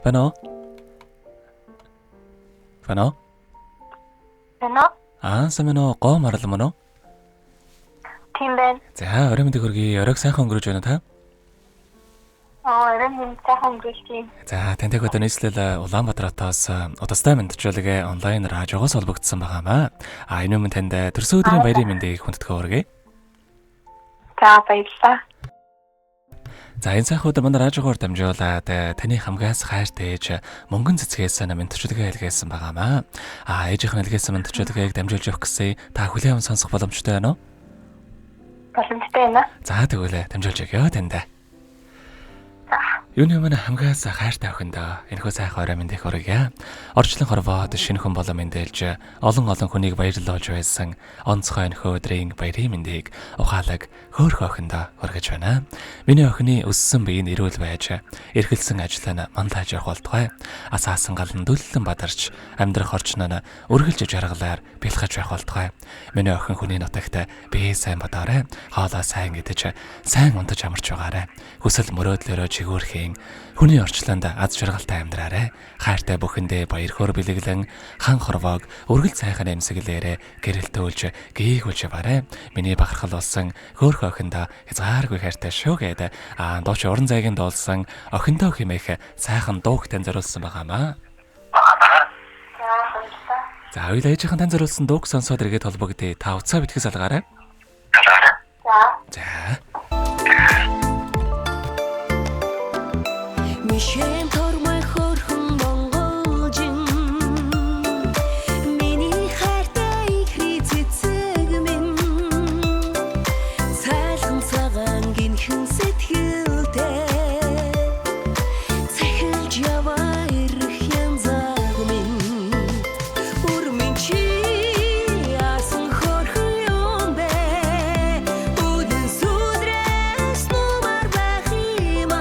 Байна уу? Байна уу? Самэно гоо марлам мөн үү? Тийм байна. За, орой мэндийг хүргэе. Оройг сайхан өнгөрөөж байна та? Орой мэнд сайхан өнгөрөв. За, тантай одоо нийслэл Улаанбаатар хотоос удастай мэндчүүлгээ онлайн радиогоос холбогдсон байгаамаа. Энэ өмнө танд төрсөн өдрийн баярын мэндийг хүндэтгэн хүргэе. За, баярлалаа. За, энэ сайхан өдөр манай радиогоор дамжуулаад таны хамгаас хайртай ээж мөнгөн цэцгээс мэндчүүлгээ илгээсэн байгаамаа. Ээжийнх нь илгээсэн мэндчүүлгээг дамжуулж өгөх гэсэн та хүлээвэн сонсох боломжтой байна уу? Боломжтой байна. За, тэгвэл дамжуулж өгье танд. Юуны өмнө хамгаас хайртай охиндоо энэхүү сайхан орой мэндийг хүргье. Орчлон хорвоод шинэ хүн болон мэндэлж олон хүнийг баярлуулж байсан онцгой энэхүү өдрийн баярын мэндийг ухаалаг хөөрхөн охиндоо хүргэж байна. Миний охины өссөн биеийн эрүүл байж эрхэлсэн ажил нь мандаж явах болтугай. Асаасан гал нь дүллэн бадарч амьдрах орчин нь үргэлж жаргалаар бэлхэж байх болтугай. Миний охин хүний нутагт бие сайн бодоорой. Хоолоо сайн идэж сайн унтаж амарч байгаарай. Хүсэл мөрөөдлөөрөө чигүүрхийн хүний орчлонд аз жаргалтай амьдраарай. Хайртай бүхэндээ баяр хөөр бэлэглэн хан хорвоог үргэлж сайхан эмсэглээрэ гэрэлтүүлж гээгүүлж яваарай. Миний бахархал болсон хөөрхөн охиндоо хязгааргүй хайртай шүү гэдэг дууч уран зайгийн дуулсан охиндоо хэмээх сайхан дууг тань зориулсан байгаамаа. За, хоёул ээжийнхэн тань зориулсан дууг сонсоод иргэд холбогдъё. Та уцаа битгий салгаарай. За. Мишэн тормой хөрхөн монголжин миний хайртай ихри цэцэг минь цайлхан цагаан гинхэн сэтгэлтэй цахилж яваа ирэх янзаг минь урмин чи яасан хөрхөн юм бэ үдэн сүдрээс нумар байх юм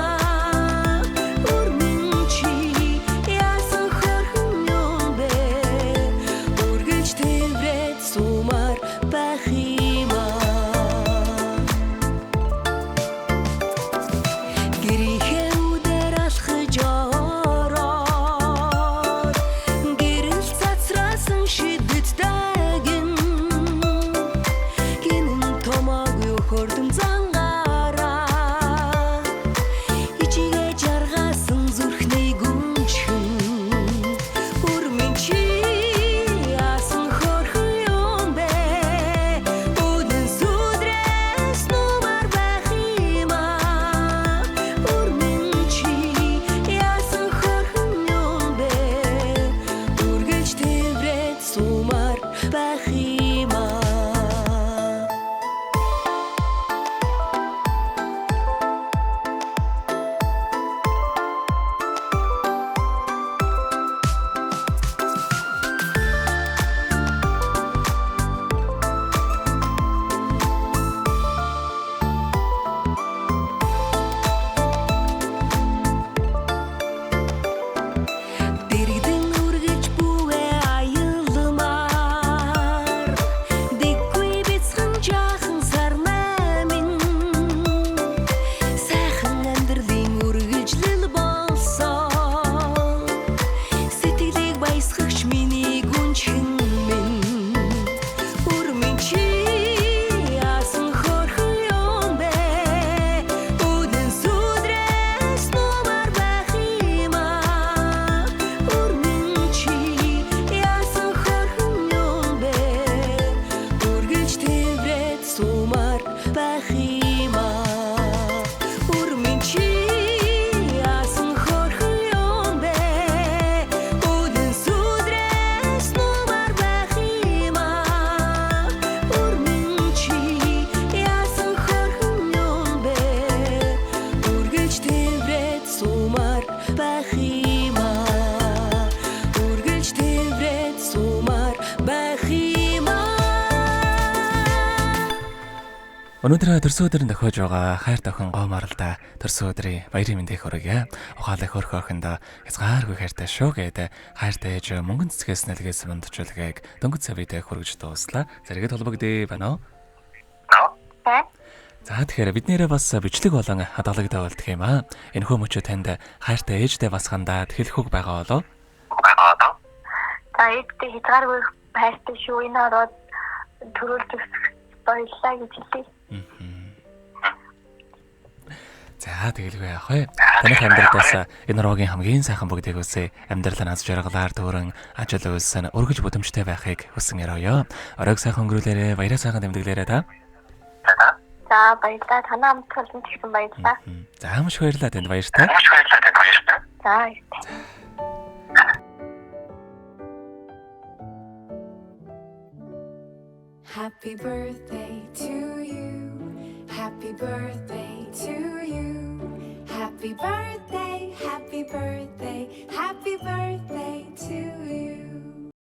Өнөөдөр төрсөн өдрийн тохиож байгаа хайртай охин гоомарлаа төрсөн өдрийн баярын мэндийг хүргье. Ухаалаг хөрхөн охиндоо хязгааргүй хайртай шүү гэдэг хайртай ээж мөнгөн цэцгээс нэлгээсэн мэндчүүлгээг дөнгөж савидээ хүргэж дууслаа. Зэрэгэд холбогдъё байна уу? За тэгэхээр биднэрээ бас бичлэг болон хадгалагтай болдох юм аа. Энэхүү мөчөө танд хайртай ээжтэй бас хандаад хэлэх үг байгаа болов? За ээжтэй хязгааргүй хайртай шүү. Энэ ороод төрүүлж өгөх баярлалаа гэж хэлье. За тэгэлгүй яах вэ? Таних амьдралдаас энэ рогийн хамгийн сайхан бүгдийг үсэ амьдралаа аз жаргалаар дүүрэн ажил үйлсэн өргөж бүдэмжтэй байхыг хүсэн өрөөё. Оройг сайхан өнгөрүүлээрэ, баяраа сайхан тэмдэглээрэ та. За баярлалаа. Танаа хамт болсон тэгсэн баярлалаа. За маш баярлалаа танд баяртай. За. Happy birthday to you. Happy birthday to you. Happy birthday, happy birthday, happy birthday.